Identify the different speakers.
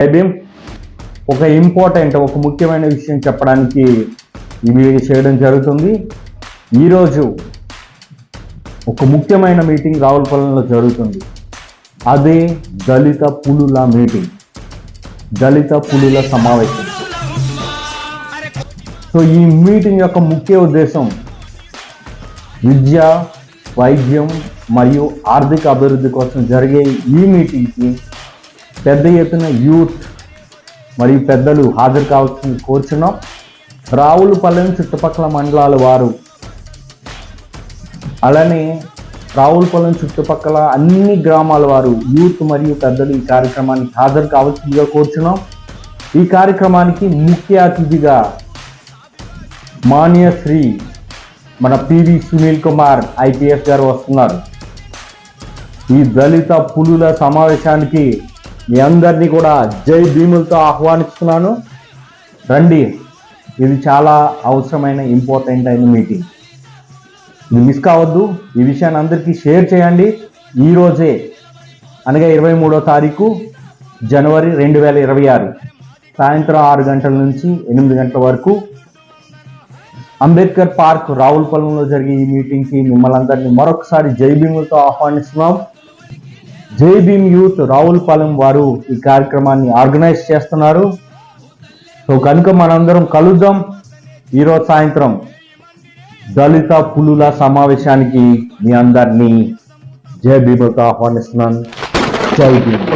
Speaker 1: జై భీమ్ ఒక ముఖ్యమైన విషయం చెప్పడానికి ఈ వీడియో చేయడం జరుగుతుంది. ఈరోజు ఒక ముఖ్యమైన మీటింగ్ రావులపాలెంలో జరుగుతుంది. అదే దళిత పులుల మీటింగ్, దళిత పులుల సమావేశం. సో ఈ మీటింగ్ యొక్క ముఖ్య ఉద్దేశం విద్య, వైద్యం మరియు ఆర్థిక అభివృద్ధి కోసం జరిగే ఈ మీటింగ్కి పెద్ద ఎత్తున యూత్ మరియు పెద్దలు హాజరు కావాల్సింది కోరుచున్నాం. రావులపాలెం చుట్టుపక్కల మండలాల వారు, అలానే రావులపాలెం చుట్టుపక్కల అన్ని గ్రామాల వారు యూత్ మరియు పెద్దలు ఈ కార్యక్రమానికి హాజరు కావాల్సిందిగా కోరుచున్నాం. ఈ కార్యక్రమానికి ముఖ్య అతిథిగా మాన్యశ్రీ మన పివి సునీల్ కుమార్ IPS గారు వస్తున్నారు. ఈ దళిత పులుల సమావేశానికి మీ అందరినీ కూడా జై భీములతో ఆహ్వానిస్తున్నాను. రండి, ఇది చాలా అవసరమైన ఇంపార్టెంట్ అయిన మీటింగ్. ఇది మిస్ కావద్దు. ఈ విషయాన్ని అందరికీ షేర్ చేయండి. ఈరోజే అనగా 23వ తారీఖు జనవరి 2026 సాయంత్రం 6 గంటల నుంచి 8 గంటల వరకు అంబేద్కర్ పార్క్ రావులపాలెంలో జరిగే ఈ మీటింగ్కి మిమ్మల్ని అందరినీ మరొకసారి జై భీములతో ఆహ్వానిస్తున్నాం. జై భీమ్ యూత్ రావులపాలెం వారు ఈ కార్యక్రమాన్ని ఆర్గనైజ్ చేస్తున్నారు. సో కనుక మనందరం కలుద్దాం ఈరోజు సాయంత్రం దళిత పులుల సమావేశానికి. మీ అందరినీ జై భీములతో ఆహ్వానిస్తున్నాను. జై భీమ్.